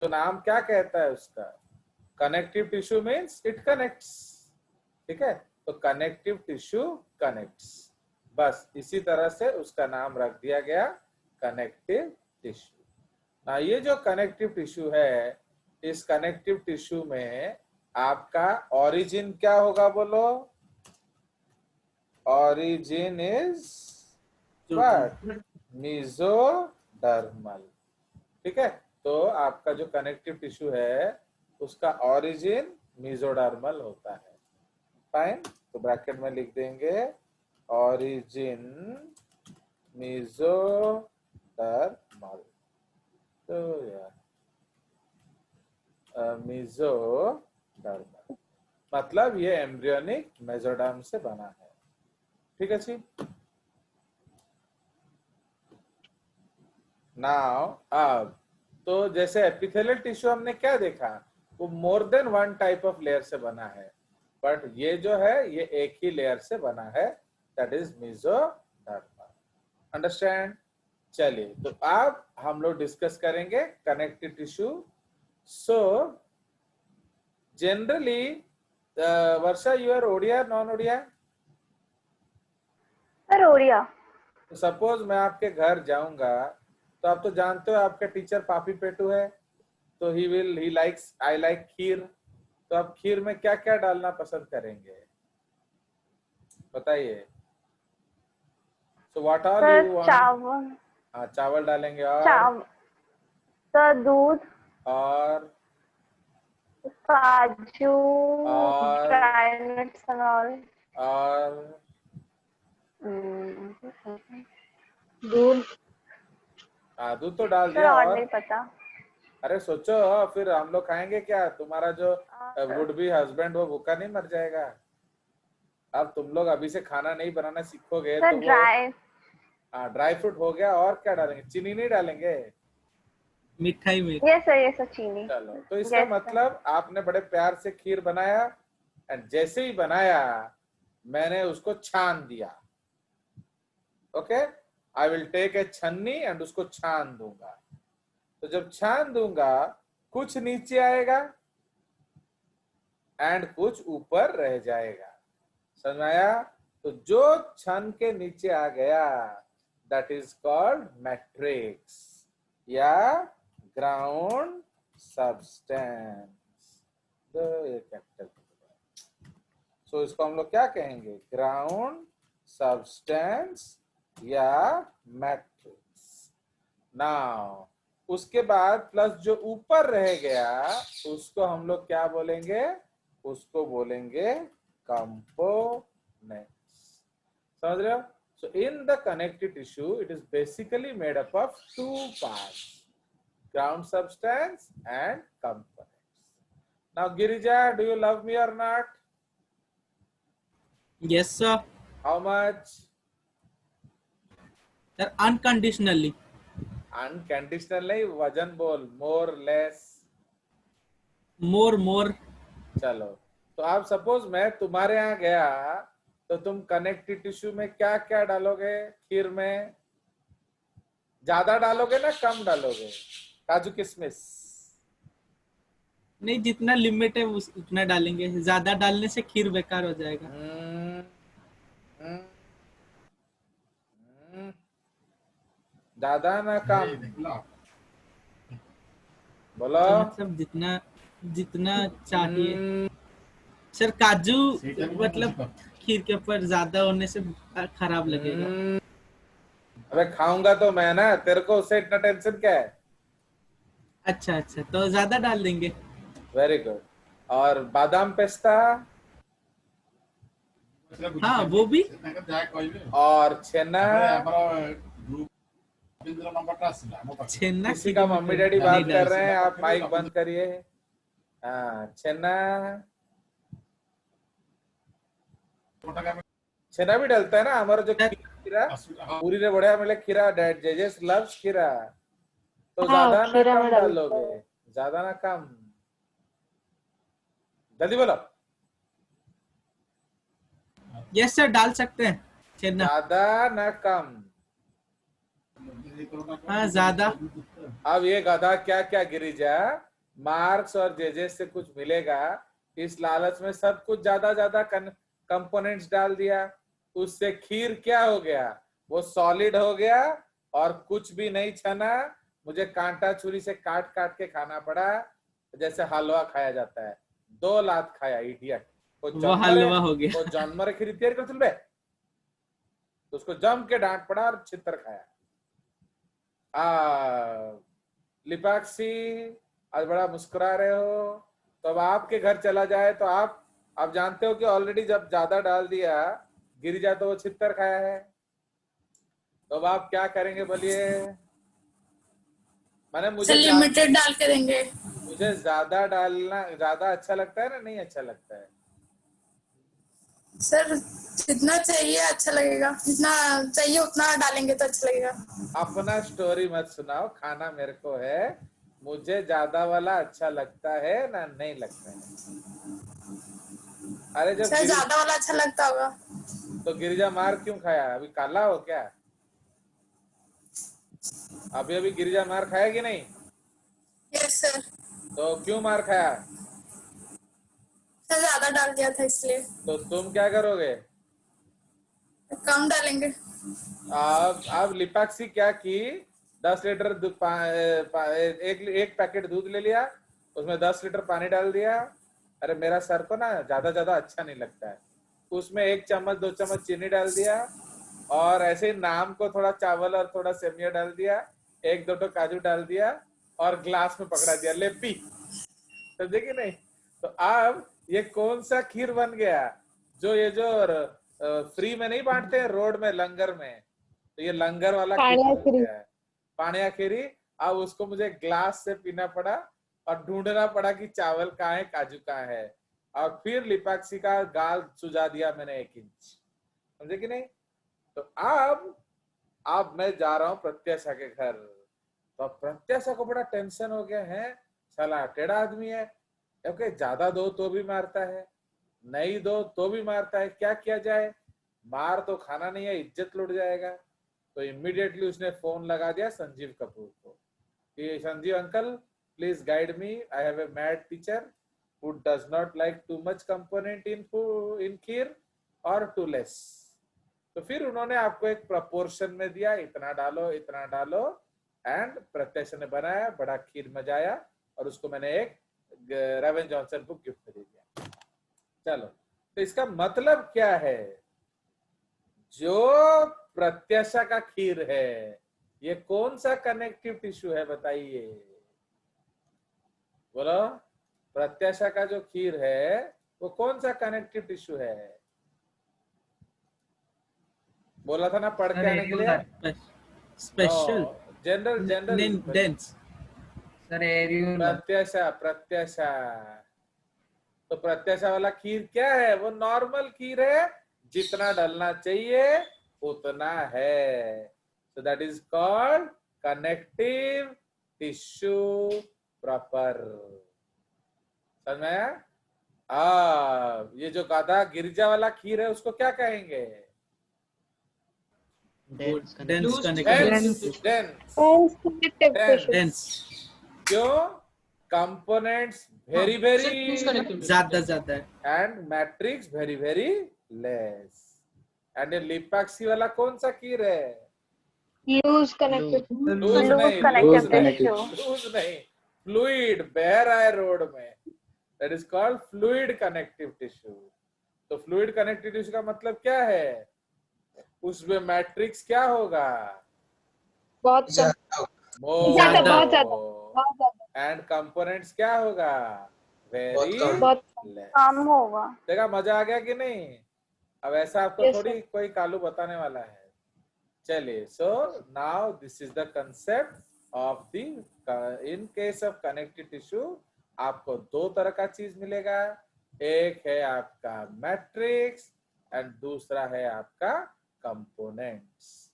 तो नाम क्या कहता है उसका? Connective tissue means it connects, ठीक है, तो कनेक्टिव टिश्यू कनेक्ट्स, बस इसी तरह से उसका नाम रख दिया गया कनेक्टिव टिश्यू। ना ये जो कनेक्टिव टिश्यू है, इस कनेक्टिव टिश्यू में आपका ओरिजिन क्या होगा? बोलो, ओरिजिन इज व्हाट? मेसोडर्मल, ठीक है। तो आपका जो कनेक्टिव टिश्यू है उसका ओरिजिन मेसोडर्मल होता है। फाइन, तो ब्रैकेट में लिख देंगे ओरिजिन मेसोडर्मल। तो यार मेसोडर्मल मतलब ये एम्ब्रियोनिक मेसोडर्म से बना है, ठीक है जी। नाउ अब तो जैसे एपिथेलियल टिश्यू हमने क्या देखा, वो more than one type of layer से बना है, बट ये जो है ये एक ही लेयर से बना है, दैट इज मेसोडर्मल। अंडरस्टैंड? चलिए, तो अब हम लोग डिस्कस करेंगे connective tissue. So generally Varsha, you are Odia non Odia? Sir Odia. Suppose मैं आपके घर जाऊंगा, तो आप तो जानते हो आपका टीचर पापी पेटू है, तो ही लाइक्स, आई लाइक खीर, तो आप खीर में क्या क्या डालना पसंद करेंगे बताइए? So what all sir you want? चावल। हाँ, चावल डालेंगे, और सर दूध, और काजू, और ड्राई नट्स एंड ऑल। और दूध। दूध तो डाल सर दिया, और और नहीं पता। अरे सोचो, फिर हम लोग खाएंगे क्या? तुम्हारा जो वुड बी हस्बैंड वो भूखा नहीं मर जाएगा? अब तुम लोग अभी से खाना नहीं बनाना सीखोगे सर तो वो ड्राई। ड्राई फ्रूट हो गया, और क्या डालेंगे? चीनी नहीं डालेंगे? मिठाई में। ये सर चीनी। चलो, तो इसका यस सर। मतलब आपने बड़े प्यार से खीर बनाया, एंड जैसे ही बनाया मैंने उसको छान दिया। Okay, I will take a छन्नी एंड उसको छान दूंगा। तो जब छान दूंगा, कुछ नीचे आएगा एंड कुछ ऊपर रह जाएगा। समझ में आया? तो जो छन के नीचे आ गया दैट इज कॉल्ड मैट्रिक्स या ग्राउंड सब्सटेंस। तो ये कैपिटल, सो इसको हम लोग क्या कहेंगे? ग्राउंड सब्सटेंस या मैट्रिक्स। नाउ उसके बाद प्लस जो ऊपर रह गया उसको हम लोग क्या बोलेंगे? उसको बोलेंगे कंपोनेंट्स। समझ रहे हो? So in the connective tissue it is basically made up of two parts, ground substance and components. Now Girija, do you love me or not? Yes sir. How much? Sir, unconditionally. Unconditionally, वजन बोल, more less? More. चलो, तो आप suppose मैं तुम्हारे यहाँ गया, तो तुम कनेक्टिव टिश्यू में क्या क्या डालोगे? खीर में ज्यादा डालोगे ना कम डालोगे? काजू किशमिश? नहीं, जितना लिमिट है उतना डालेंगे, ज्यादा डालने से खीर बेकार हो जाएगा। ज्यादा ना कम? बोलो। तो मतलब जितना चाहिए। सर काजू मतलब खीर के ऊपर ज्यादा होने से खराब लगेगा। अबे खाऊंगा तो मैं ना, तेरे को उससे इतना टेंशन क्या है? अच्छा, तो ज्यादा डाल देंगे। Very good. और बादाम पिस्ता? हाँ, वो भी। और छेना? छेना किसी का मम्मी डैडी बात कर रहे हैं, आप माइक बंद करिए। हाँ, छेना भी डलता है ना हमारा जो खीरा पूरी रे बढ़िया मिले खीरा, डैड जेजेस लव्स खीरा। तो ज्यादा ना कम डालोगे? ज्यादा ना कम? जल्दी बोलो। यस सर, डाल सकते हैं छेना। ज्यादा ना कम? हाँ, ज्यादा। अब ये गधा क्या क्या गिरिजा मार्क्स और जेजे से कुछ मिलेगा, इस लालच में सब कुछ ज्यादा ज्यादा कंपोनेंट्स डाल दिया। उससे खीर क्या हो गया, वो सॉलिड हो गया और कुछ भी नहीं छना। मुझे कांटा छुरी से काट काट के खाना पड़ा, जैसे हलवा खाया जाता है। 2 लात खाया इडियट। वो हलवा हो गया। वो जानवर खीर तैयार कर चल बे, तो उसको जम के डांट पड़ा और छितर खाया। लिपाक्षी आज बड़ा मुस्कुरा रहे हो, तो अब आपके घर चला जाए तो आप जानते हो कि ऑलरेडी जब ज्यादा डाल दिया गिरिजा तो वो छितर खाया है, तो अब आप क्या करेंगे बोलिए। मैंने मुझे लिमिटेड डाल के देंगे। मुझे ज्यादा डालना ज्यादा अच्छा लगता है ना, नहीं अच्छा लगता है? सर जितना चाहिए अच्छा लगेगा, जितना चाहिए उतना डालेंगे तो अच्छा लगेगा। अपना स्टोरी मत सुनाओ, खाना मेरे को है, मुझे ज्यादा वाला अच्छा लगता है ना नहीं लगता है। अरे जब सर ज्यादा वाला अच्छा लगता होगा। तो गिरिजा मार क्यों खाया, अभी काला हो क्या? अभी गिरिजा मार खाया कि नहीं? Yes sir. तो क्यों मार खाया? सर ज्यादा डाल दिया था इसलिए। तो तुम क्या करोगे? कम डालेंगे। अब लिपाक्षी क्या की, 10 लीटर एक पैकेट दूध ले लिया, उसमें 10 लीटर पानी डाल दिया। अरे मेरा सर को ना ज्यादा ज्यादा अच्छा नहीं लगता है, उसमें 1 चम्मच 2 चम्मच चीनी डाल दिया, और ऐसे ही नाम को थोड़ा चावल और थोड़ा सेमिया डाल दिया, 1-2 काजू डाल दिया और ग्लास में पकड़ा दिया, ले पी। समझे कि नहीं? तो अब ये कौन सा खीर बन गया, जो फ्री में नहीं बांटते हैं रोड में लंगर में, तो ये लंगर वाला खीर बन गया है, पानिया खीरी। अब उसको मुझे ग्लास से पीना पड़ा और ढूंढना पड़ा कि चावल कहाँ है, काजू कहाँ है, और फिर लिपाक्षी का गाल सुझा दिया मैंने 1 इंच। समझे कि नहीं? तो अब मैं जा रहा हूं प्रत्याशा के घर, तो प्रत्याशा को बड़ा टेंशन हो गया है, साला टेढ़ा आदमी है, क्योंकि ज्यादा दो तो भी मारता है, नहीं दो तो भी मारता है, क्या किया जाए? मार तो खाना नहीं है, इज्जत लुट जाएगा। तो इमीडिएटली उसने फोन लगा दिया संजीव कपूर को कि Sanjeev uncle please guide me, I have a mad teacher who does not like too much component in खीर और too less। तो फिर उन्होंने आपको एक प्रपोर्शन में दिया, इतना डालो इतना डालो, एंड प्रत्याशा ने बनाया, बड़ा खीर मजा आया, और उसको मैंने एक रेवन जॉनसन बुक गिफ्ट में दे दिया। चलो, तो इसका मतलब क्या है, जो प्रत्याशा का खीर है ये कौन सा कनेक्टिव टिश्यू है बताइए, बोलो। प्रत्याशा का जो खीर है वो कौन सा कनेक्टिव टिश्यू है? बोला था ना पढ़ के आने के लिए। Special general dense sir areola. प्रत्याशा तो प्रत्याशा वाला खीर क्या है, वो नॉर्मल खीर है, जितना डालना चाहिए उतना है। सो that is called connective tissue proper. समझ में आया? ये जो गाधा गिरिजा वाला खीर है उसको क्या कहेंगे? डेंस। क्यों? कंपोनेंट्स वेरी वेरी ज्यादा and matrix very very less. And ये लिपाक्षी वाला कौन सा खीर है? लूज कनेक्टिव लूज नहीं, फ्लूइड बह रहा है रोड में, that is called fluid connective tissue. तो फ्लूइड कनेक्टिव टिश्यू का मतलब क्या है, उसमें मैट्रिक्स क्या होगा? बहुत ज्यादा एंड कंपोनेंट्स क्या होगा? वेरी कम होगा। देखा मजा आ गया कि नहीं? अब ऐसा आपको थोड़ी कोई कालू बताने वाला है। चलिए, so now this is the concept of the, in case of connective tissue आपको 2 तरह का चीज मिलेगा, एक है आपका मैट्रिक्स एंड दूसरा है आपका कंपोनेंट्स।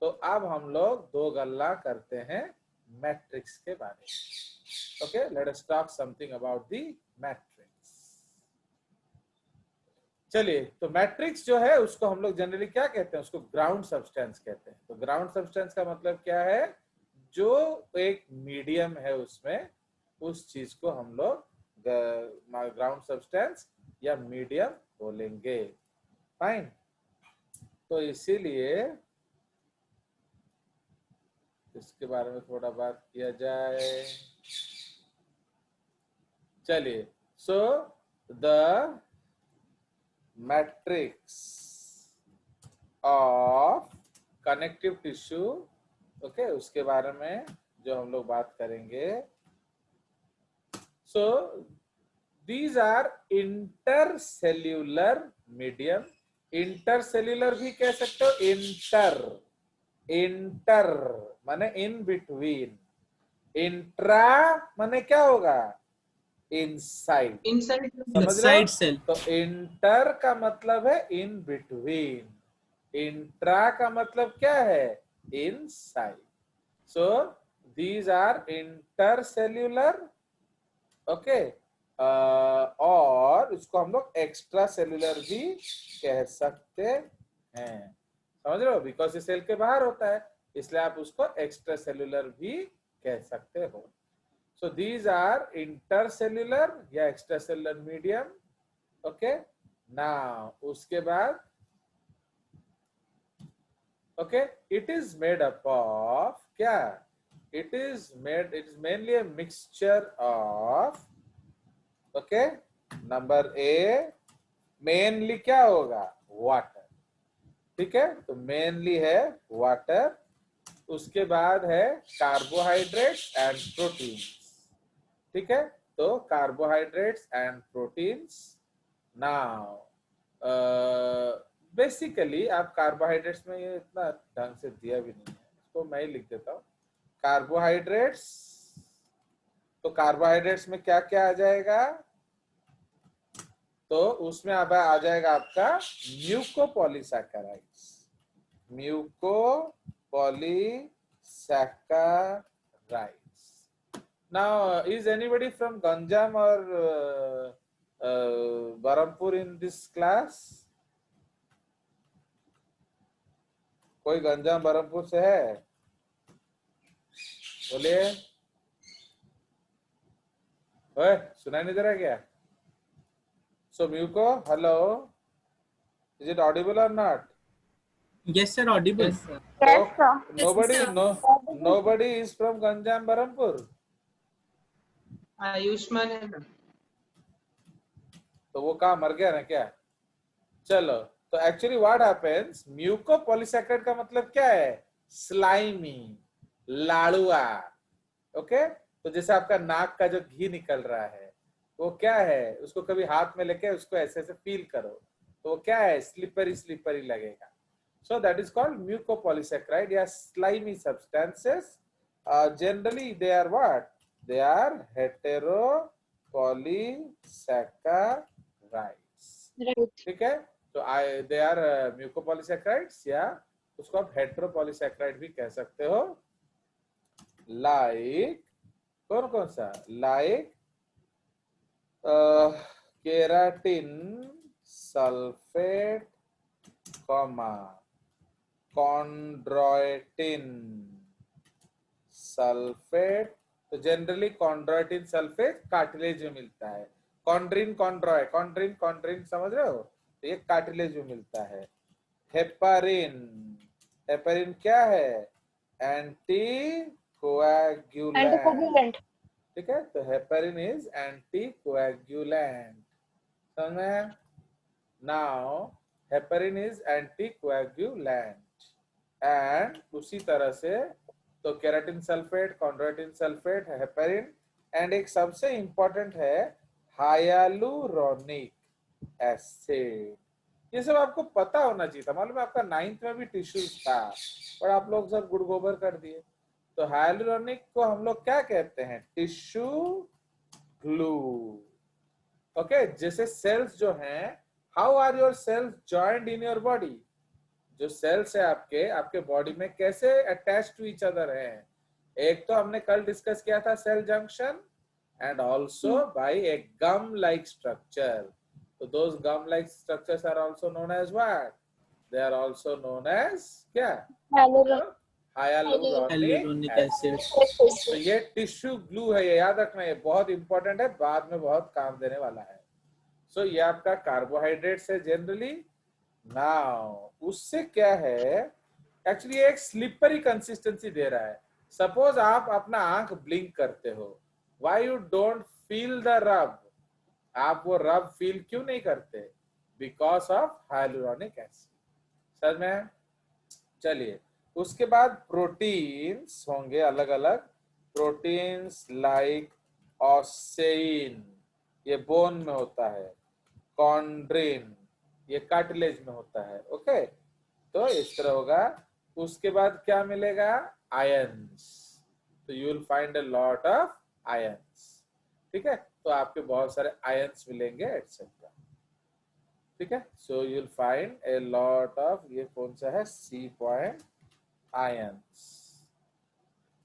तो अब हम लोग 2 गल्ला करते हैं मैट्रिक्स के बारे में। Okay, let us talk something about the matrix. चलिए, तो मैट्रिक्स जो है उसको हम लोग जनरली क्या कहते हैं, उसको ग्राउंड सब्सटेंस कहते हैं। तो ग्राउंड सब्सटेंस का मतलब क्या है, जो एक मीडियम है उसमें उस चीज को हम लोग ग्राउंड सब्सटेंस या मीडियम बोलेंगे। फाइन। तो इसीलिए इसके बारे में थोड़ा बात किया जाए। चलिए, so the matrix of connective tissue, okay, उसके बारे में जो हम लोग बात करेंगे। So these are intercellular medium. Intercellular भी कह सकते हो, इंटर माने इन बिटवीन, इंट्रा माने क्या होगा, इनसाइड, इनसाइड समझ रहे हो? सेल। तो इंटर का मतलब है इन बिटवीन, इंट्रा का मतलब क्या है, inside. So these are intercellular, okay. और इसको हम लोग एक्स्ट्रा सेल्यूलर भी कह सकते हैं, समझ रहे हो? बिकॉज ये सेल के बाहर होता है, इसलिए आप उसको एक्स्ट्रा सेल्यूलर भी कह सकते हो। सो दीज आर इंटरसेल्यूलर या extra cellular medium, okay. Now उसके बाद, okay, it is made up of क्या, it is mainly a mixture of, okay, number A, mainly क्या होगा, वाटर, ठीक है। तो मेनली है वाटर, उसके बाद है कार्बोहाइड्रेट्स एंड प्रोटीन्स, ठीक है। तो carbohydrates and proteins. Now basically आप कार्बोहाइड्रेट्स में, ये इतना ढंग से दिया भी नहीं है, इसको मैं ही लिख देता हूँ। कार्बोहाइड्रेट्स, तो कार्बोहाइड्रेट्स में क्या क्या आ जाएगा, तो उसमें अब आ जाएगा आपका mucopolysaccharides, mucopolysaccharides. Now is anybody from Ganjam और बरहमपुर इन दिस क्लास? कोई गंजाम बरहमपुर से है? बोलिए। ओए, सुनाई नहीं दे रहा क्या? So Muko, hello, is it audible or not? Yes sir, audible. Yes, sir. Yes, sir. Nobody is from Ganjam Barampur. Ayushman है ना? तो वो कहाँ मर गया ना क्या? चलो, तो एक्चुअली व्हाट हैपेंस, म्यूकोपॉलीसैकेराइड का मतलब क्या है, स्लाइमी, लाड़ुआ, ओके। तो जैसे आपका नाक का जो घी निकल रहा है, वो क्या है, उसको कभी हाथ में लेके उसको ऐसे ऐसे फील करो, तो वो क्या है, स्लिपरी स्लिपरी लगेगा। So that is called mucopolysaccharide या slimy substances. Generally they are what, they are heteropolysaccharides, Right. ठीक है। तो दे आर म्यूकोपॉलीसैकेराइड्स, या उसको आप हेटेरोपॉलीसैकेराइड भी कह सकते हो। लाइक कौन कौन सा, like keratin sulphate, chondroitin sulphate. तो जनरली कॉन्ड्रोइटिन सल्फेट कार्टिलेज में मिलता है। कॉन्ड्रिन कॉन्ड्रिन समझ रहे हो, तो ये कार्टिलेज में मिलता है। हेपारिन, हेपारिन क्या है, एंटी कोएगुलेंट, Anticoagulant. ठीक है। तो हेपारिन इज एंटी कोएगुलेंट, समझ? Now heparin is anti coagulant, and उसी तरह से तो keratin sulphate, chondroitin sulphate, heparin, and एक सबसे इंपॉर्टेंट है हाइलुरोनिक एसिड। ये सब आपको पता होना चाहिए था, मालूम है आपका 9th में भी टिश्यूज था, पर आप लोग सब गुड़ गोबर कर दिए। तो हाइलुरोनिक को हम लोग क्या कहते हैं, टिश्यू ग्लू, ओके। जैसे सेल्स जो हैं, how are your cells joined in your body, जो सेल्स है आपके आपके बॉडी में कैसे अटैच टू ईच अदर हैं। एक तो हमने कल डिस्कस किया था cell junction, and also by a gum like structure. तो those gum like structures are also known as what, they are also known as क्या, Hyaluronic. Hyaluronic hyaluronic acid. acid. तो ये टिश्यू ग्लू है, ये याद रखना, ये बहुत इंपॉर्टेंट है, बाद में बहुत काम देने वाला है। सो ये आपका कार्बोहाइड्रेट्स है जनरली। नाउ उससे क्या है, एक्चुअली एक स्लिपरी कंसिस्टेंसी दे रहा है। सपोज आप अपना आंख ब्लिंक करते हो, why you don't feel the रब, आप वो रब फील क्यों नहीं करते? Because of hyaluronic acid. समझ में? चलिए, उसके बाद प्रोटीन्स होंगे अलग अलग। प्रोटीन्स लाइक ऑसेइन, ये बोन में होता है। कॉन्ड्रिन, ये कार्टिलेज में होता है। ओके, तो इस तरह होगा। उसके बाद क्या मिलेगा? आयंस। तो you will find a lot of ions. ठीक है, तो आपके बहुत सारे आयंस मिलेंगे एटसेट्रा। ठीक है, so you will find a lot of, ये कौन सा है? C point ions.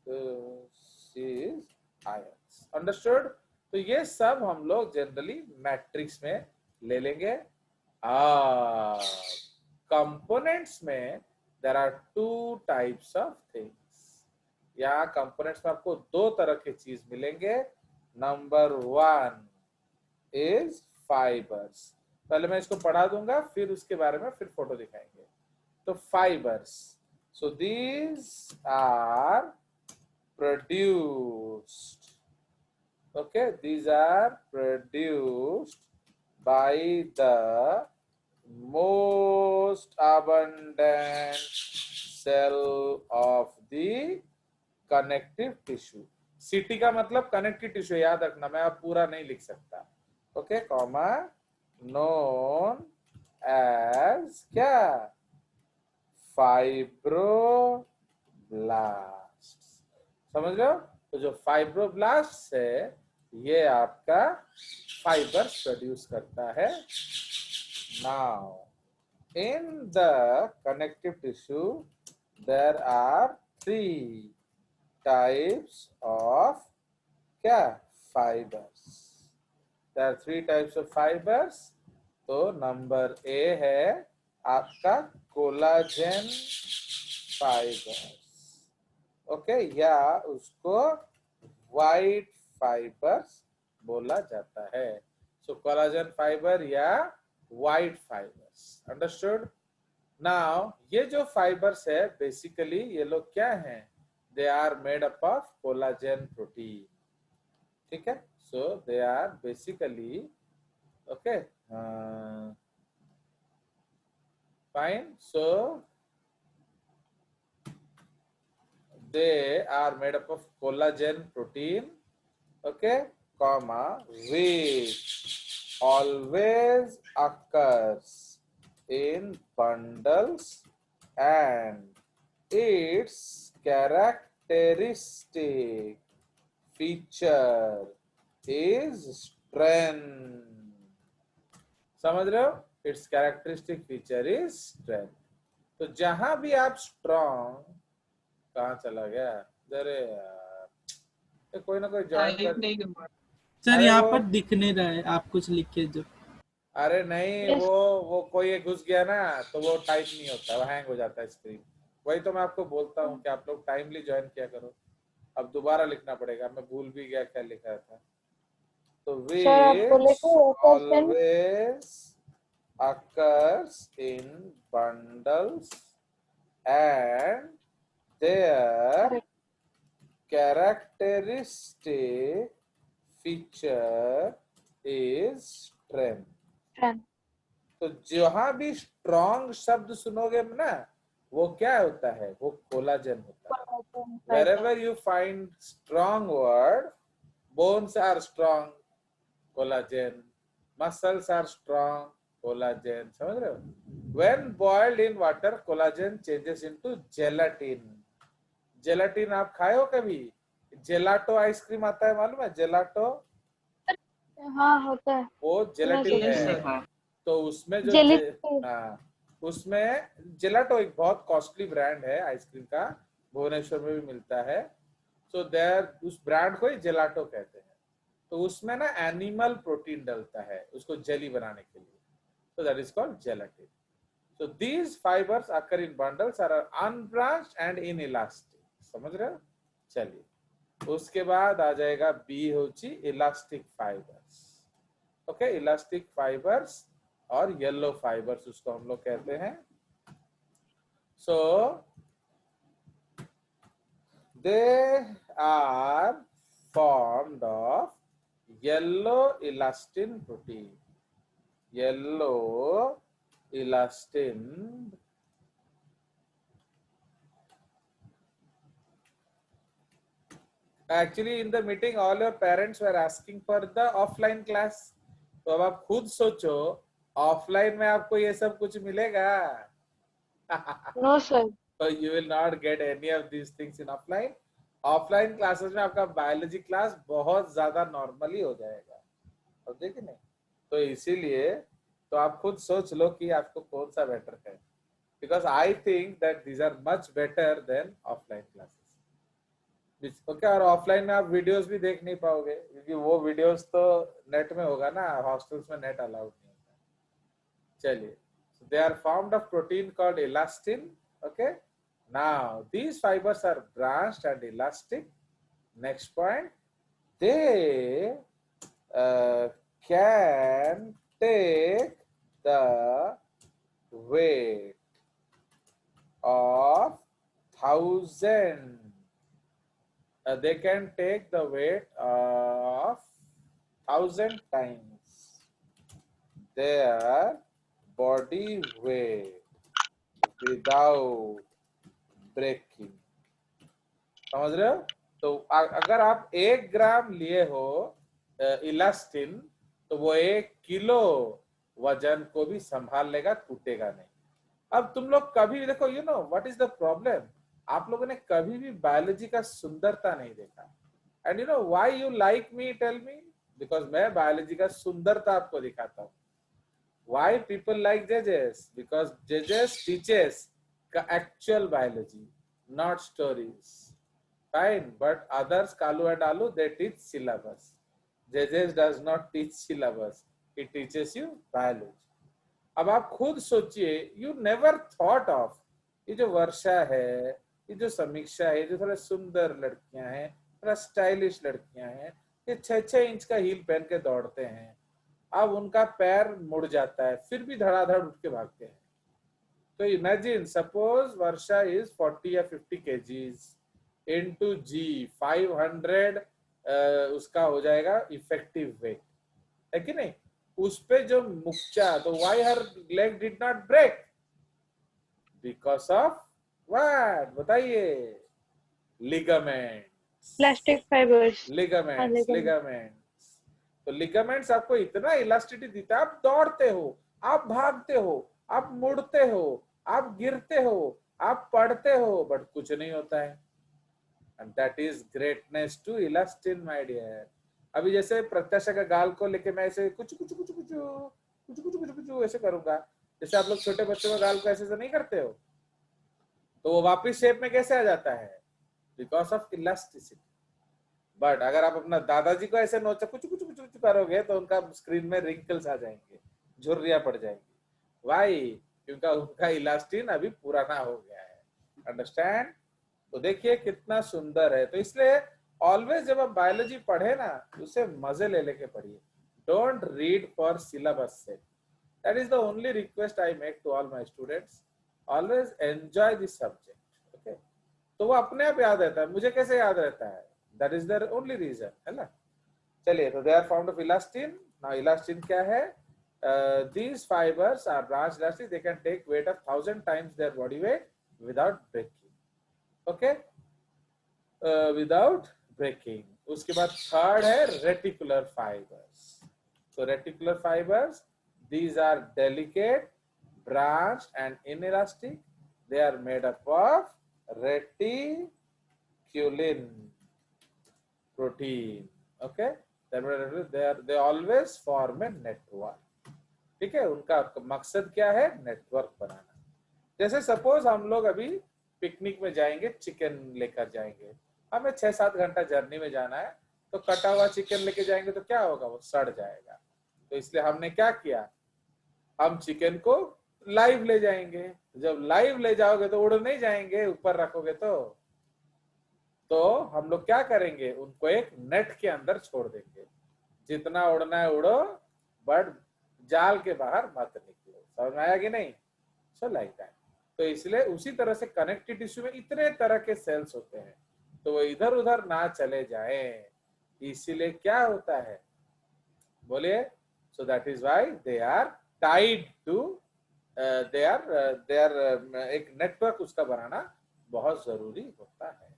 तो सी इज आयंस। अंडरस्टूड? तो ये सब हम लोग जनरली मैट्रिक्स में ले लेंगे। कंपोनेंट्स में there are two types of things. यहाँ कंपोनेंट्स में आपको दो तरह की चीज मिलेंगे। Number one is fibers. पहले मैं इसको पढ़ा दूंगा, फिर उसके बारे में फिर फोटो दिखाएंगे। तो fibers, so these are produced, okay, these are produced by the most abundant cell of the connective tissue। CT का मतलब कनेक्टिव टिश्यू, याद रखना, मैं अब पूरा नहीं लिख सकता। ओके, कॉमा, नोन एज क्या? फाइब्रोब्लास्ट। समझ लो? तो जो फाइब्रोब्लास्ट है ये आपका फाइबर्स प्रोड्यूस करता है। Now in the connective tissue there are three types of क्या? Fibres. There are three types of fibres. तो नंबर ए है आपका कोलाजेन फाइबर्स। ओके, या उसको व्हाइट फाइबर्स बोला जाता है। सो कोलाजन फाइबर या व्हाइट फाइबर्स। अंडरस्टूड? नाउ ये जो फाइबर्स है बेसिकली ये लोग क्या हैं? They are made up of collagen protein. ठीक है, so they are basically okay fine. So they are made up of collagen protein, okay, comma, which always occurs in bundles and its characteristic feature is strength। समझ रहे हो? Its characteristic feature is strength। तो जहां भी आप strong, कहाँ चला गया? अरे यार, कोई ना कोई ज्वाइन कर। सर अरे यहाँ वो, पर दिख नहीं रहा है, आप कुछ लिखे जो। अरे नहीं, वो कोई घुस गया ना, तो वो टाइप नहीं होता, वो हैंग हो जाता है स्क्रीन। वही तो मैं आपको बोलता हूँ कि आप लोग टाइमली ज्वाइन किया करो। अब दोबारा लिखना पड़ेगा, मैं भूल भी गया क्या लिखा था। तो which always occurs in bundles and their characteristic feature is strength। तो जहां भी स्ट्रॉन्ग शब्द सुनोगे ना, वो क्या होता है? वो कोलाजन होता है। Wherever you find strong word, bones are strong, collagen, muscles are strong, collagen। समझ रहे हो? When boiled in water, collagen changes into gelatin। Gelatin आप खाए हो कभी? जेलाटो आइसक्रीम आता है, मालूम है? जेलाटो, हाँ होता है। वो जेलाटिन है। तो उसमें जो उसमें जेलाटो एक बहुत कॉस्टली ब्रांड है आइसक्रीम का, भुवनेश्वर में भी मिलता है। सो देयर उस ब्रांड को ही जेलाटो कहते हैं। तो उसमें ना एनिमल प्रोटीन डलता है उसको जेली बनाने के लिए। So that is called gelatin। So these fibers occur in bundles, are unbranched and inelastic। समझ रहे हो? चलिए, उसके बाद आ जाएगा बी होची elastic fibres. Okay, elastic fibres और येलो फाइबर्स उसको हम लोग कहते हैं। सो they are formed of yellow elastin protein. Yellow elastin actually in the meeting all your parents were asking for the offline class. तो अब आप खुद सोचो ऑफलाइन में आपको ये सब कुछ मिलेगा? No sir. So you will not get any of these things in offline. Offline classes में आपका बायोलॉजी क्लास बहुत ज्यादा नॉर्मली हो जाएगा, और देखिए नहीं तो इसीलिए तो आप खुद सोच लो कि आपको कौन सा बेटर है, because I think that these are much better than offline classes. Okay, और ऑफलाइन में आप वीडियोस भी देख नहीं पाओगे क्योंकि वो वीडियोस तो नेट में होगा ना, हॉस्टल्स में नेट अलाउड नहीं होता। चलिए, they are formed of protein called elastin. Okay, now these fibers are branched and elastic. Next point, they can take the weight of 1,000. They can take the weight of 1,000 times their body weight without breaking. समझ रहे हो? तो अगर आप 1 ग्राम लिए हो elastin तो वो 1 किलो वजन को भी संभाल लेगा, टूटेगा नहीं। अब तुम लोग कभी देखो, you know what is the problem, आप लोगों ने कभी भी बायोलॉजी का सुंदरता नहीं देखा। And you know why you like me, tell me, because मैं बायोलॉजी का सुंदरता आपको दिखाता हूँ। Why people like JJ's, because JJ's teaches actual biology, not stories. Fine, but others, Kalu and Alu, they teach syllabus. JJS does not teach syllabus. He teaches you biology. अब आप खुद सोचिए, you never thought of ये जो वर्षा है, ये जो समीक्षा है, जो थोड़ा सुंदर लड़कियां हैं, थोड़ा स्टाइलिश लड़कियां हैं, ये 6-6 इंच का हील पहन के दौड़ते हैं। अब उनका पैर मुड़ जाता है, फिर भी धड़ाधड़ उठ के भागते हैं। तो इमेजिन, सपोज वर्षा इज 40 या 50 kgs into G 500, उसका हो जाएगा इफेक्टिव वेट, है कि नहीं? उस पे जो मुक्चा, तो why her leg did not break? Because of what, बताइए? Ligament, plastic fibres. Ligaments, ligaments. तो लिगामेंट्स आपको इतना इलास्टिसिटी देता है, आप दौड़ते हो, आप भागते हो, आप मुड़ते हो, आप गिरते हो, आप पढ़ते हो, बट कुछ नहीं होता है। And that is greatness to elastin my dear. अभी जैसे प्रत्याशा का गाल को लेके मैं ऐसे कुछ कुछ कुछ कुछ कुछ कुछ कुछ कुछ ऐसे करूंगा, जैसे आप लोग छोटे बच्चों का गाल को ऐसे से नहीं करते हो, तो वो वापिस शेप में कैसे आ जाता है? Because of elasticity. बट अगर आप अपना दादाजी को ऐसे नोचा कुछ कुछ कुछ कुछ करोगे तो उनका स्क्रीन में रिंकल्स आ जाएंगे, झुर्रियां पड़ जाएंगी। वाई? क्योंकि उनका इलास्टिन अभी पुराना हो गया है। अंडरस्टैंड? तो देखिए कितना सुंदर है। तो इसलिए ऑलवेज जब आप बायोलॉजी पढ़े ना, उसे मजे ले लेके पढ़िए। डोंट रीड फॉर सिलेबस से। That is the only request I make to all my students. Always enjoy this subject. Okay, तो वो अपने आप याद रहता है। मुझे कैसे याद रहता है? That is the only reason, है ना? चलिए, तो they are found of elastin. Now elastin क्या है? These fibers are branched elastic. They can take weight of 1,000 times their body weight without breaking. Okay, without breaking. उसके बाद third है reticular fibers. So reticular fibers, these are delicate, branched and inelastic. They are made up of reticulin protein. Okay, they always form a network. ठीक है, उनका मकसद क्या है? Network बनाना। जैसे सपोज हम लोग अभी पिकनिक में जाएंगे, चिकन लेकर जाएंगे, हमें 6-7 घंटा जर्नी में जाना है, तो कटा हुआ चिकन लेके जाएंगे तो क्या होगा? वो सड़ जाएगा। तो इसलिए हमने क्या किया? हम चिकन को लाइव ले जाएंगे। जब लाइव ले जाओगे तो उड़ नहीं जाएंगे, ऊपर रखोगे तो तो हम लोग क्या करेंगे, उनको एक नेट के अंदर छोड़ देंगे, जितना उड़ना है उड़ो, बट जाल के बाहर मत निकलो। समझ में आया कि नहीं? So like that. तो इसलिए उसी तरह से कनेक्टिव टिश्यू में इतने तरह के सेल्स होते हैं, तो वो इधर उधर ना चले जाएं, इसीलिए क्या होता है, बोलिए? So that is why they are tied to, they are एक नेटवर्क उसका बनाना बहुत जरूरी होता है।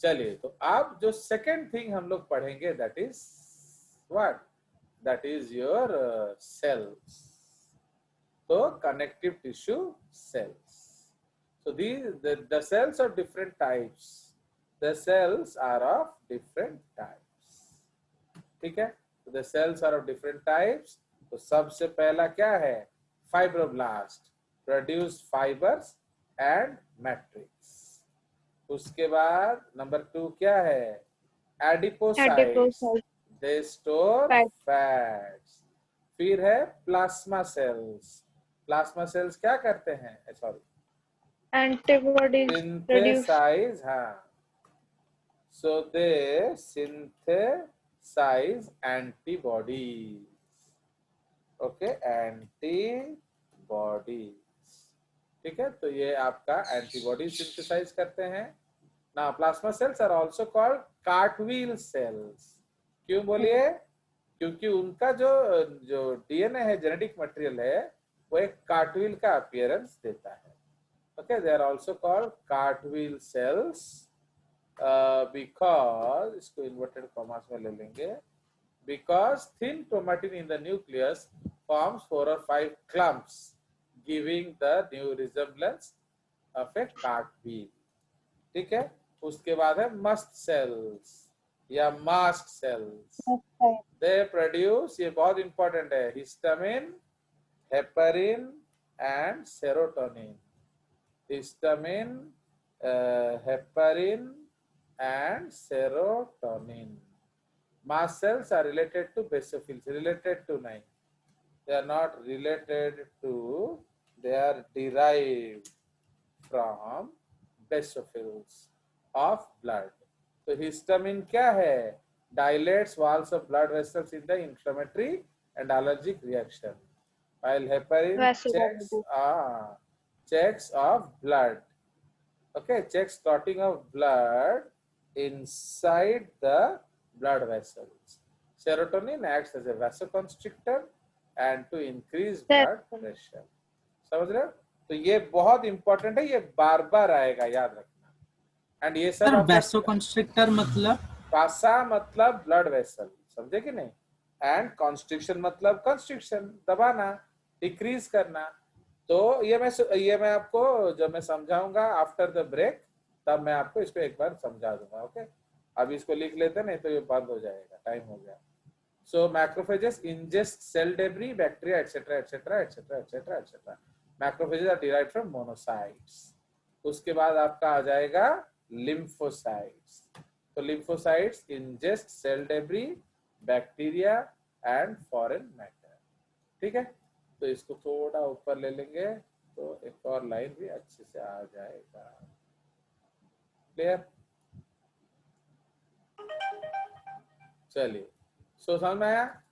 चलिए, तो आप जो सेकेंड थिंग हम लोग पढ़ेंगे, that is what? That is your cells. तो connective tissue cells. So the cells are different types. The cells are of different types. ठीक है? तो the cells are of different types. तो सबसे पहला क्या है? Fibroblast produce fibers and matrix. उसके बाद नंबर 2 क्या है? Adipocytes. Adipocytes. They store Fat. fats. फिर है प्लाज्मा सेल्स। प्लाज्मा सेल्स क्या करते हैं? Sorry, Antibodies produce. सिंथेसाइज, हाँ, सो दे सिंथेसाइज एंटीबॉडीज। Okay, antibodies. ठीक है, तो ये आपका एंटीबॉडी सिंथेसाइज करते हैं ना। Plasma cells are also called cartwheel cells. क्यों बोलिए? क्योंकि उनका जो डीएनए है, जेनेटिक मटेरियल है, वो एक कार्टव्हील का अपीयरेंस देता है। Okay, they are also called cartwheel cells because, इसको इन्वर्टेड कॉमास में ले लेंगे, because thin chromatin in the nucleus forms 4 or 5 clumps giving the new resemblance of a cartwheel. ठीक है, उसके बाद है मस्ट सेल्स या मास्ट सेल्स। दे प्रोड्यूस, ये बहुत इंपॉर्टेंट है, histamine, heparin and serotonin. Histamine, heparin and serotonin. Mast cells are related to basophils. Related to नहीं, they are not related to, they are derived from basophils of blood. तो histamine क्या है? Dilates walls of blood vessels in the inflammatory and allergic reaction, while heparin checks of blood. Okay, checks clotting of blood inside the blood vessels. Serotonin acts as a vasoconstrictor and to increase blood pressure. समझ रहे हो? तो ये बहुत important है, ये बार बार आएगा, याद रखना। एंड ये सब वैसोकंस्ट्रिक्टर मतलब, वासा मतलब ब्लड वेसल, समझे कि नहीं? एंड कॉन्स्ट्रिक्शन मतलब कंस्ट्रिक्शन, दबाना, डिक्रीज करना। तो ये मैं आपको जब मैं समझाऊंगा आफ्टर द ब्रेक, तब मैं आपको इसको एक बार समझा दूंगा। ओके, अभी इसको लिख लेते, नहीं तो ये बंद हो जाएगा, टाइम हो गया। So macrophages ingest cell debris, bacteria etcetera etcetera etcetera etcetera etcetera. Macrophages are derived from monocytes. उसके बाद आपका आ जाएगा लिम्फोसाइट्स। तो lymphocytes ingest cell debris, bacteria and foreign matter. ठीक है, तो इसको थोड़ा ऊपर ले लेंगे तो एक और लाइन भी अच्छे से आ जाएगा। क्लियर? चलिए, सो समझ में आया?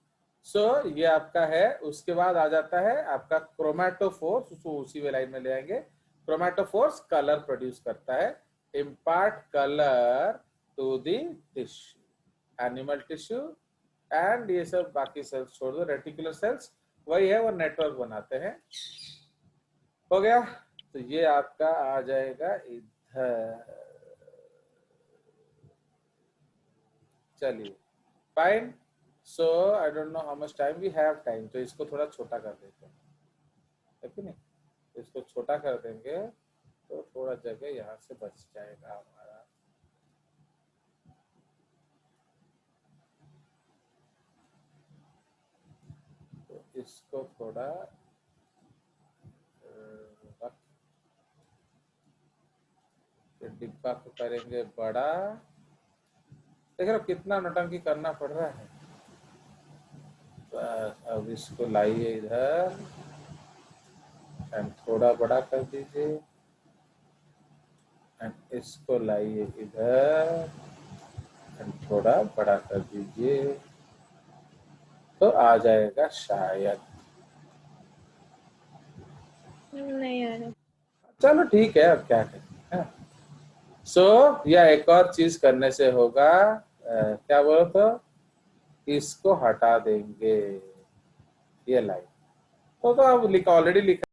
सो ये आपका है। उसके बाद आ जाता है आपका क्रोमैटोफोर्स, उसको उसी वे लाइन में ले आएंगे। क्रोमैटोफोर्स कलर प्रोड्यूस करता है, impart colour to the tissue, animal tissue and ये सब बाकी सेल्स छोड़ दो, रेटिकुलर सेल्स वही है, वो नेटवर्क बनाते हैं। हो गया? तो ये आपका आ जाएगा इधर। चलिए, fine. So I don't know how much time we have time, तो इसको थोड़ा छोटा कर देते हैं, है कि नहीं? इसको छोटा कर देंगे तो थोड़ा जगह यहाँ से बच जाएगा हमारा। तो इसको थोड़ा डिब्बा को करेंगे बड़ा। देख रहे हो कितना नौटंकी करना पड़ रहा है। बस अब इसको लाइए इधर एंड थोड़ा बड़ा कर दीजिए। एंड इसको लाइए इधर एंड थोड़ा बड़ा कर दीजिए तो आ जाएगा शायद। नहीं आ रहा। चलो ठीक है, अब क्या करें। सो या एक और चीज करने से होगा, क्या बोलो तो, इसको हटा देंगे ये लाइन। तो अब लिखा, ऑलरेडी लिखा